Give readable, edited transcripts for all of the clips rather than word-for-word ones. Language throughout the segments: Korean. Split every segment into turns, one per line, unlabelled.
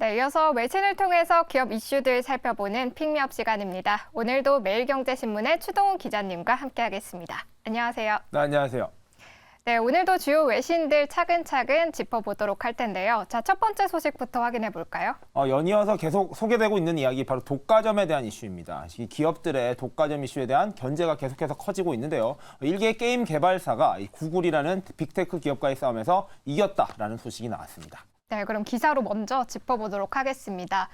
네, 이어서 외신을 통해서 기업 이슈들 살펴보는 픽미업 시간입니다. 오늘도 매일경제신문의 추동훈 기자님과 함께하겠습니다. 안녕하세요.
네, 안녕하세요.
네, 오늘도 주요 외신들 차근차근 짚어보도록 할 텐데요. 자, 첫 번째 소식부터 확인해 볼까요?
연이어서 계속 소개되고 있는 이야기 바로 독과점에 대한 이슈입니다. 이 기업들의 독과점 이슈에 대한 견제가 계속해서 커지고 있는데요. 일개 게임 개발사가 구글이라는 빅테크 기업과의 싸움에서 이겼다라는 소식이 나왔습니다.
네, 그럼 기사로 먼저 짚어보도록 하겠습니다.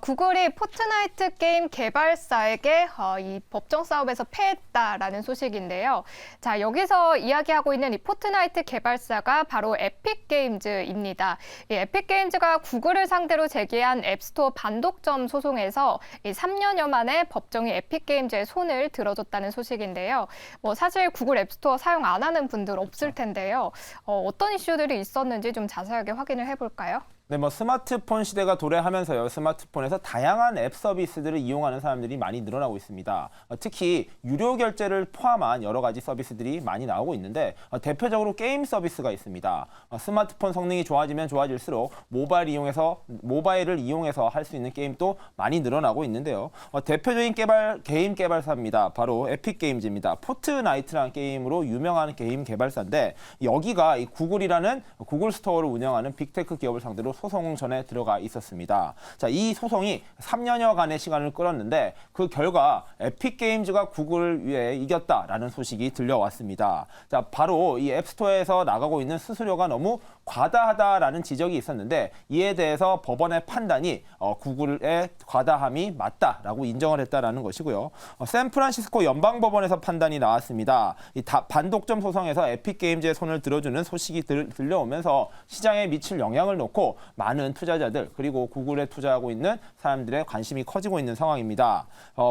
구글이 포트나이트 게임 개발사에게 이 법정 싸움에서 패했다라는 소식인데요. 자, 여기서 이야기하고 있는 이 포트나이트 개발사가 바로 에픽게임즈입니다. 이 에픽게임즈가 구글을 상대로 제기한 앱스토어 반독점 소송에서 이 3년여 만에 법정이 에픽게임즈의 손을 들어줬다는 소식인데요. 사실 구글 앱스토어 사용 안 하는 분들 없을 텐데요. 어떤 이슈들이 있었는지 좀 자세하게 확인을 해볼까요?
네, 스마트폰 시대가 도래하면서요. 스마트폰에서 다양한 앱 서비스들을 이용하는 사람들이 많이 늘어나고 있습니다. 특히 유료 결제를 포함한 여러 가지 서비스들이 많이 나오고 있는데 대표적으로 게임 서비스가 있습니다. 스마트폰 성능이 좋아지면 좋아질수록 모바일을 이용해서 할 수 있는 게임도 많이 늘어나고 있는데요. 대표적인 게임 개발사입니다. 바로 에픽게임즈입니다. 포트나이트라는 게임으로 유명한 게임 개발사인데 여기가 이 구글이라는 구글 스토어를 운영하는 빅테크 기업을 상대로 소송전에 들어가 있었습니다. 자, 이 소송이 3년여간의 시간을 끌었는데 그 결과 에픽게임즈가 구글을 위해 이겼다라는 소식이 들려왔습니다. 자, 바로 이 앱스토어에서 나가고 있는 수수료가 너무 과다하다라는 지적이 있었는데 이에 대해서 법원의 판단이 구글의 과다함이 맞다라고 인정을 했다라는 것이고요. 샌프란시스코 연방법원에서 판단이 나왔습니다. 이 반독점 소송에서 에픽게임즈의 손을 들어주는 소식이 들려오면서 시장에 미칠 영향을 놓고 많은 투자자들 그리고 구글에 투자하고 있는 사람들의 관심이 커지고 있는 상황입니다.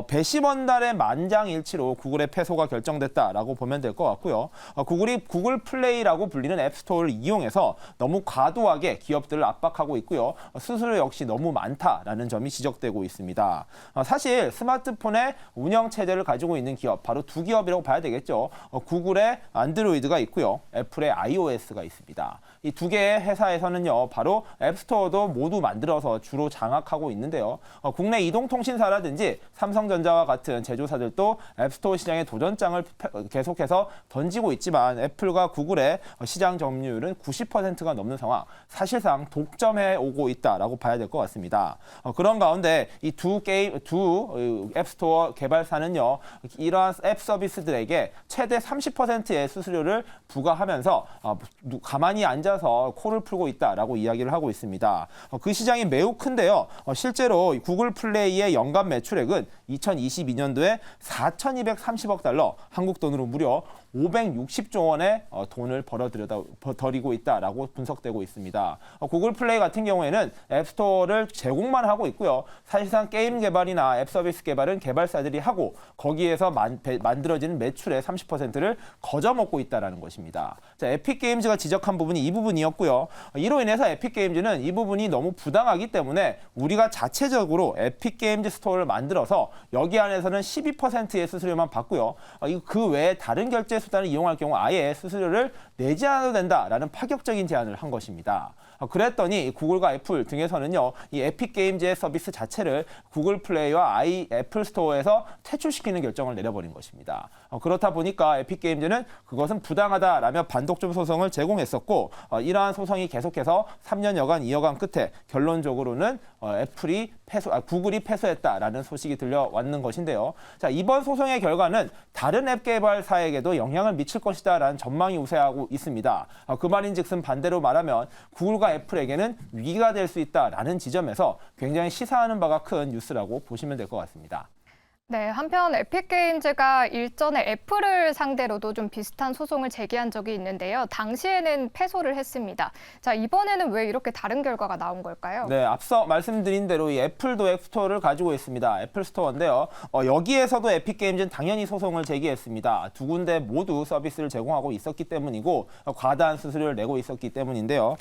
배심원단의 만장일치로 구글의 패소가 결정됐다라고 보면 될 것 같고요. 구글이 구글 플레이라고 불리는 앱스토어를 이용해서 너무 과도하게 기업들을 압박하고 있고요. 수수료 역시 너무 많다라는 점이 지적되고 있습니다. 사실 스마트폰의 운영 체제를 가지고 있는 기업 바로 두 기업이라고 봐야 되겠죠. 구글의 안드로이드가 있고요. 애플의 iOS가 있습니다. 이 두 개의 회사에서는요. 바로 앱스토어도 모두 만들어서 주로 장악하고 있는데요. 국내 이동통신사라든지 삼성전자와 같은 제조사들도 앱스토어 시장의 도전장을 계속해서 던지고 있지만 애플과 구글의 시장 점유율은 90%가 넘는 상황, 사실상 독점해 오고 있다라고 봐야 될 것 같습니다. 그런 가운데 이 두 앱스토어 개발사는요, 이러한 앱 서비스들에게 최대 30%의 수수료를 부과하면서 가만히 앉아서 코를 풀고 있다라고 이야기를 하고 있습니다. 그 시장이 매우 큰데요. 실제로 구글 플레이의 연간 매출액은 2022년도에 4,230억 달러, 한국 돈으로 무려 560조 원의 돈을 벌어들이고 있다라고 분석되고 있습니다. 구글 플레이 같은 경우에는 앱스토어를 제공만 하고 있고요. 사실상 게임 개발이나 앱 서비스 개발은 개발사들이 하고 거기에서 만들어지는 매출의 30%를 거저먹고 있다는 것입니다. 자, 에픽게임즈가 지적한 부분이 이 부분이었고요. 이로 인해서 에픽게임즈는 이 부분이 너무 부당하기 때문에 우리가 자체적으로 에픽게임즈 스토어를 만들어서 여기 안에서는 12%의 수수료만 받고요. 그 외에 다른 결제 수단을 이용할 경우 아예 수수료를 내지 않아도 된다라는 파격적인 제안을 한 것입니다. 그랬더니 구글과 애플 등에서는요, 이 에픽게임즈의 서비스 자체를 구글 플레이와 애플 스토어에서 퇴출시키는 결정을 내려버린 것입니다. 그렇다 보니까 에픽게임즈는 그것은 부당하다라며 반독점 소송을 제공했었고, 이러한 소송이 계속해서 3년여간 이어간 끝에 결론적으로는 구글이 패소했다라는 소식이 들려왔는 것인데요. 자, 이번 소송의 결과는 다른 앱 개발사에게도 영향을 미칠 것이다라는 전망이 우세하고 있습니다. 그 말인즉슨 반대로 말하면 구글과 애플에게는 위기가 될 수 있다라는 지점에서 굉장히 시사하는 바가 큰 뉴스라고 보시면 될 것 같습니다.
네, 한편 에픽게임즈가 일전에 애플을 상대로도 좀 비슷한 소송을 제기한 적이 있는데요. 당시에는 패소를 했습니다. 자, 이번에는 왜 이렇게 다른 결과가 나온 걸까요?
네, 앞서 말씀드린 대로 이 애플도 앱스토어를 가지고 있습니다. 애플 스토어인데요. 여기에서도 에픽게임즈는 당연히 소송을 제기했습니다. 두 군데 모두 서비스를 제공하고 있었기 때문이고 과다한 수수료를 내고 있었기 때문인데요.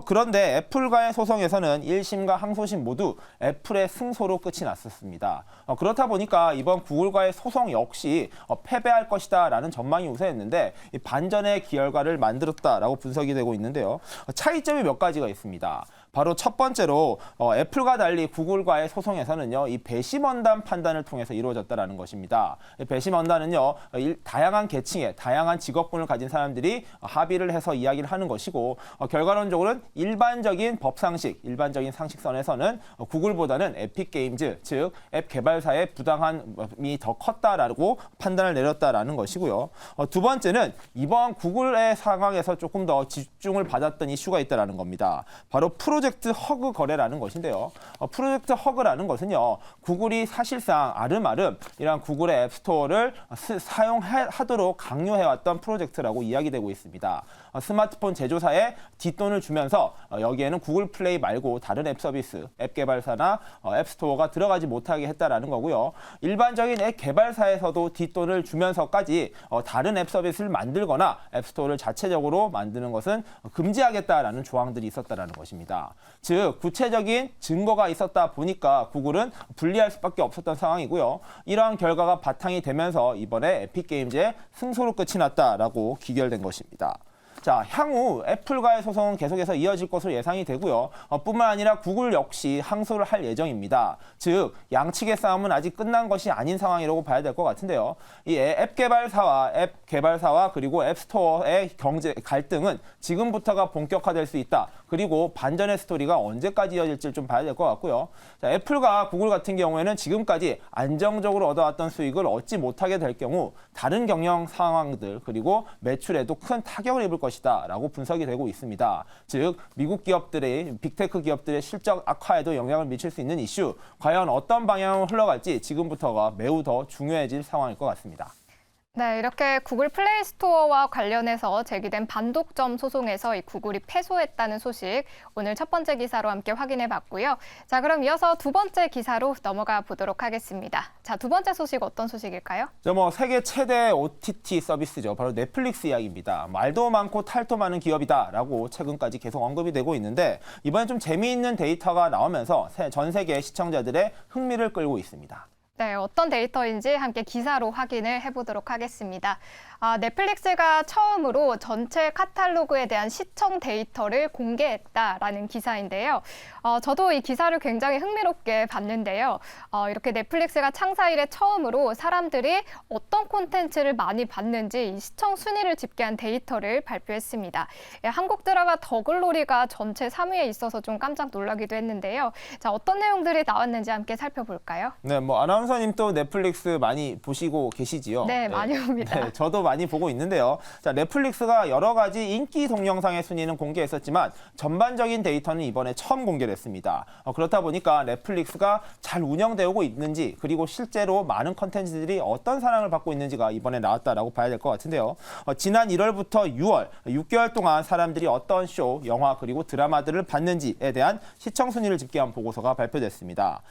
그런데 애플과의 소송에서는 1심과 항소심 모두 애플의 승소로 끝이 났었습니다. 그렇다 보니까 이번 구글과의 소송 역시 패배할 것이다라는 전망이 우세했는데 반전의 기결과를 만들었다라고 분석이 되고 있는데요. 차이점이 몇 가지가 있습니다. 바로 첫 번째로 애플과 달리 구글과의 소송에서는요, 이 배심원단 판단을 통해서 이루어졌다라는 것입니다. 배심원단은요, 다양한 계층의 다양한 직업군을 가진 사람들이 합의를 해서 이야기를 하는 것이고, 결과론적으로는 일반적인 법상식, 일반적인 상식선에서는 구글보다는 에픽게임즈, 즉 앱 개발사의 부당함이 더 컸다라고 판단을 내렸다라는 것이고요. 두 번째는 이번 구글의 상황에서 조금 더 집중을 받았던 이슈가 있다라는 겁니다. 바로 프로젝트 허그 거래라는 것인데요. 프로젝트 허그라는 것은요, 구글이 사실상 아름아름 이런 구글의 앱스토어를 사용하도록 강요해왔던 프로젝트라고 이야기되고 있습니다. 스마트폰 제조사에 뒷돈을 주면서 여기에는 구글 플레이 말고 다른 앱 서비스, 앱 개발사나 앱스토어가 들어가지 못하게 했다라는 거고요. 일반적인 앱 개발사에서도 뒷돈을 주면서까지 다른 앱 서비스를 만들거나 앱스토어를 자체적으로 만드는 것은 금지하겠다라는 조항들이 있었다라는 것입니다. 즉 구체적인 증거가 있었다 보니까 구글은 분리할 수밖에 없었던 상황이고요. 이러한 결과가 바탕이 되면서 이번에 에픽게임즈의 승소로 끝이 났다라고 기결된 것입니다. 자, 향후 애플과의 소송은 계속해서 이어질 것으로 예상이 되고요. 뿐만 아니라 구글 역시 항소를 할 예정입니다. 즉, 양측의 싸움은 아직 끝난 것이 아닌 상황이라고 봐야 될 것 같은데요. 이 앱 개발사와 그리고 앱스토어의 경제 갈등은 지금부터가 본격화될 수 있다. 그리고 반전의 스토리가 언제까지 이어질지 좀 봐야 될 것 같고요. 자, 애플과 구글 같은 경우에는 지금까지 안정적으로 얻어왔던 수익을 얻지 못하게 될 경우 다른 경영 상황들 그리고 매출에도 큰 타격을 입을 것이다라고 분석이 되고 있습니다. 즉 미국 기업들의 빅테크 기업들의 실적 악화에도 영향을 미칠 수 있는 이슈, 과연 어떤 방향으로 흘러갈지 지금부터가 매우 더 중요해질 상황일 것 같습니다.
네, 이렇게 구글 플레이 스토어와 관련해서 제기된 반독점 소송에서 이 구글이 패소했다는 소식 오늘 첫 번째 기사로 함께 확인해 봤고요. 자, 그럼 이어서 두 번째 기사로 넘어가 보도록 하겠습니다. 자, 두 번째 소식 어떤 소식일까요?
세계 최대 OTT 서비스죠. 바로 넷플릭스 이야기입니다. 말도 많고 탈도 많은 기업이다라고 최근까지 계속 언급이 되고 있는데 이번에 좀 재미있는 데이터가 나오면서 전 세계 시청자들의 흥미를 끌고 있습니다.
네, 어떤 데이터인지 함께 기사로 확인을 해보도록 하겠습니다. 넷플릭스가 처음으로 전체 카탈로그에 대한 시청 데이터를 공개했다라는 기사인데요. 저도 이 기사를 굉장히 흥미롭게 봤는데요. 이렇게 넷플릭스가 창사 이래 처음으로 사람들이 어떤 콘텐츠를 많이 봤는지 이 시청 순위를 집계한 데이터를 발표했습니다. 한국 드라마 더글로리가 전체 3위에 있어서 좀 깜짝 놀라기도 했는데요. 자, 어떤 내용들이 나왔는지 함께 살펴볼까요?
네, 아나운서님 또 넷플릭스 많이 보시고 계시지요?
네, 많이 봅니다.
네, 저도 많이 보고 있는데요. 자, 넷플릭스가 여러 가지 인기 동영상의 순위는 공개했었지만 전반적인 데이터는 이번에 처음 공개를 했습니다. 그렇다 보니까 넷플릭스가 잘 운영되고 있는지 그리고 실제로 많은 컨텐츠들이 어떤 사랑을 받고 있는지가 이번에 나왔다라고 봐야 될 것 같은데요. 지난 1월부터 6월, 6개월 동안 사람들이 어떤 쇼, 영화 그리고 드라마들을 봤는지에 대한 시청 순위를 집계한 보고서가 발표됐습니다.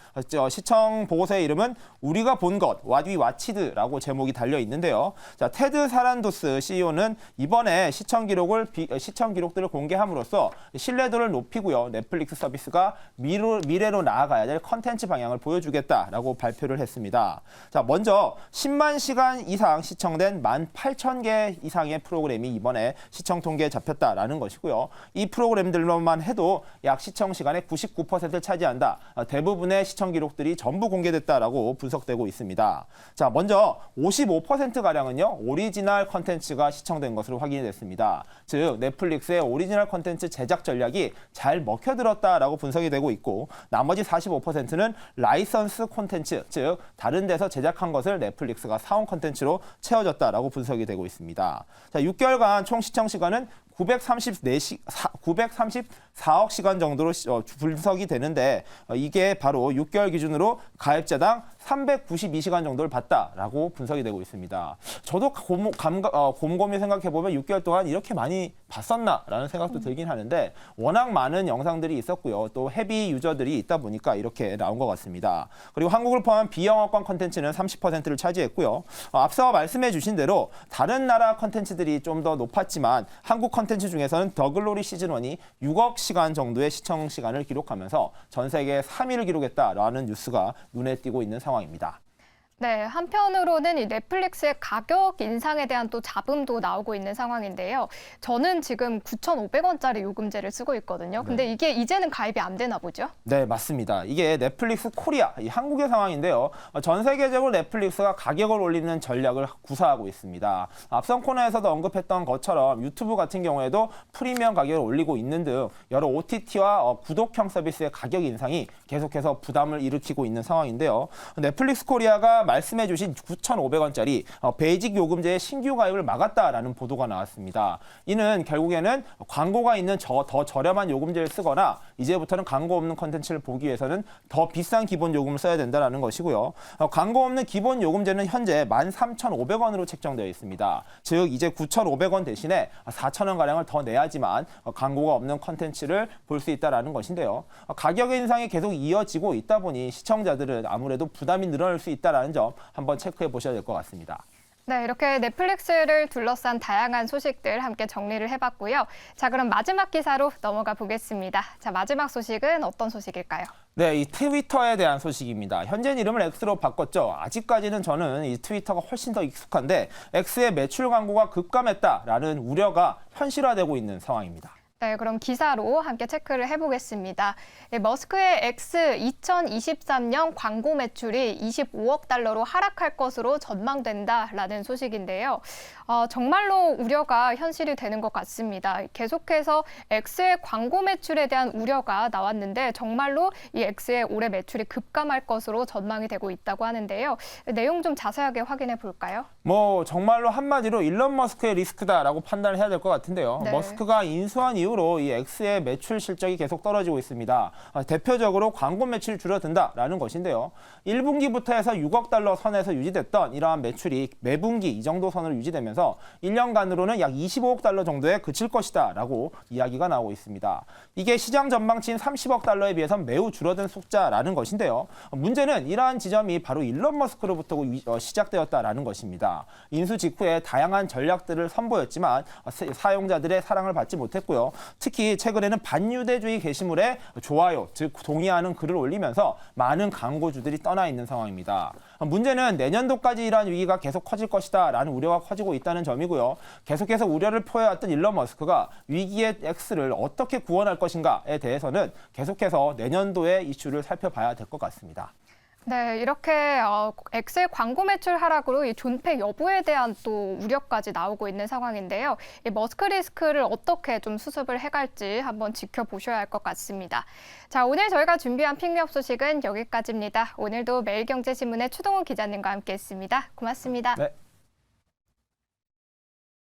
시청 보고서의 이름은 우리가 본 것, What We Watched라고 제목이 달려 있는데요. 자, 테드 사란도스 CEO는 이번에 시청 기록들을 공개함으로써 신뢰도를 높이고요. 넷플릭스 서비스가 미래로 나아가야 될 컨텐츠 방향을 보여주겠다라고 발표를 했습니다. 자, 먼저 10만 시간 이상 시청된 18,000개 이상의 프로그램이 이번에 시청 통계에 잡혔다라는 것이고요. 이 프로그램들로만 해도 약 시청 시간의 99%를 차지한다. 대부분의 시청 기록들이 전부 공개됐다라고 분석되고 있습니다. 자, 먼저 55%가량은요. 오리지널 컨텐츠가 시청된 것으로 확인이 됐습니다. 즉 넷플릭스의 오리지널 컨텐츠 제작 전략이 잘 먹혀들었다라고 분석이 되고 있고 나머지 45%는 라이선스 콘텐츠, 즉 다른 데서 제작한 것을 넷플릭스가 사온 컨텐츠로 채워졌다라고 분석이 되고 있습니다. 자, 6개월간 총 시청 시간은 934억 시간 정도로 분석이 되는데 이게 바로 6개월 기준으로 가입자당 392시간 정도를 봤다라고 분석이 되고 있습니다. 저도 곰곰이 생각해보면 6개월 동안 이렇게 많이 봤었나라는 생각도 들긴 하는데 워낙 많은 영상들이 있었고요. 또 헤비 유저들이 있다 보니까 이렇게 나온 것 같습니다. 그리고 한국을 포함한 비영어권 컨텐츠는 30%를 차지했고요. 앞서 말씀해 주신 대로 다른 나라 컨텐츠들이 좀 더 높았지만 한국 컨텐츠 중에서는 더글로리 시즌1이 6억 시간 정도의 시청 시간을 기록하면서 전 세계 3위를 기록했다라는 뉴스가 눈에 띄고 있는 상황입니다.
네, 한편으로는 이 넷플릭스의 가격 인상에 대한 또 잡음도 나오고 있는 상황인데요. 저는 지금 9,500원짜리 요금제를 쓰고 있거든요. 근데 이게 이제는 가입이 안 되나 보죠?
네, 맞습니다. 이게 넷플릭스 코리아, 이 한국의 상황인데요. 전 세계적으로 넷플릭스가 가격을 올리는 전략을 구사하고 있습니다. 앞선 코너에서도 언급했던 것처럼 유튜브 같은 경우에도 프리미엄 가격을 올리고 있는 등 여러 OTT와 구독형 서비스의 가격 인상이 계속해서 부담을 일으키고 있는 상황인데요. 넷플릭스 코리아가 말씀해 주신 9,500원짜리 베이직 요금제의 신규 가입을 막았다라는 보도가 나왔습니다. 이는 결국에는 광고가 있는 더 저렴한 요금제를 쓰거나 이제부터는 광고 없는 콘텐츠를 보기 위해서는 더 비싼 기본 요금을 써야 된다는 것이고요. 광고 없는 기본 요금제는 현재 13,500원으로 책정되어 있습니다. 즉 이제 9,500원 대신에 4,000원가량을 더 내야지만 광고가 없는 콘텐츠를 볼 수 있다는 것인데요. 가격 인상이 계속 이어지고 있다 보니 시청자들은 아무래도 부담이 늘어날 수 있다는 점 한번 체크해 보셔야 될 것 같습니다.
네, 이렇게 넷플릭스를 둘러싼 다양한 소식들 함께 정리를 해봤고요. 자, 그럼 마지막 기사로 넘어가 보겠습니다. 자, 마지막 소식은 어떤 소식일까요?
네, 이 트위터에 대한 소식입니다. 현재는 이름을 X로 바꿨죠. 아직까지는 저는 이 트위터가 훨씬 더 익숙한데 X의 매출 광고가 급감했다라는 우려가 현실화되고 있는 상황입니다.
네, 그럼 기사로 함께 체크를 해보겠습니다. 머스크의 X 2023년 광고 매출이 25억 달러로 하락할 것으로 전망된다라는 소식인데요. 정말로 우려가 현실이 되는 것 같습니다. 계속해서 X의 광고 매출에 대한 우려가 나왔는데 정말로 이 X의 올해 매출이 급감할 것으로 전망이 되고 있다고 하는데요. 내용 좀 자세하게 확인해 볼까요?
정말로 한마디로 일론 머스크의 리스크다라고 판단을 해야 될 것 같은데요.
네.
머스크가 인수한 이후로 이 X의 매출 실적이 계속 떨어지고 있습니다. 대표적으로 광고 매출이 줄어든다라는 것인데요. 1분기부터 해서 6억 달러 선에서 유지됐던 이러한 매출이 매분기 이 정도 선으로 유지되면서 1년간으로는 약 25억 달러 정도에 그칠 것이다라고 이야기가 나오고 있습니다. 이게 시장 전망치인 30억 달러에 비해서는 매우 줄어든 숫자라는 것인데요. 문제는 이러한 지점이 바로 일론 머스크로부터 시작되었다라는 것입니다. 인수 직후에 다양한 전략들을 선보였지만 사용자들의 사랑을 받지 못했고요. 특히 최근에는 반유대주의 게시물에 좋아요, 즉 동의하는 글을 올리면서 많은 광고주들이 떠나 있는 상황입니다. 문제는 내년도까지 이러한 위기가 계속 커질 것이다라는 우려가 커지고 있다는 점이고요. 계속해서 우려를 표해왔던 일론 머스크가 위기의 X를 어떻게 구원할 것인가에 대해서는 계속해서 내년도의 이슈를 살펴봐야 될 것 같습니다.
네, 이렇게 엑셀 광고 매출 하락으로 이 존폐 여부에 대한 또 우려까지 나오고 있는 상황인데요. 이 머스크 리스크를 어떻게 좀 수습을 해갈지 한번 지켜보셔야 할 것 같습니다. 자, 오늘 저희가 준비한 픽미업 소식은 여기까지입니다. 오늘도 매일경제신문의 추동훈 기자님과 함께했습니다. 고맙습니다.
네.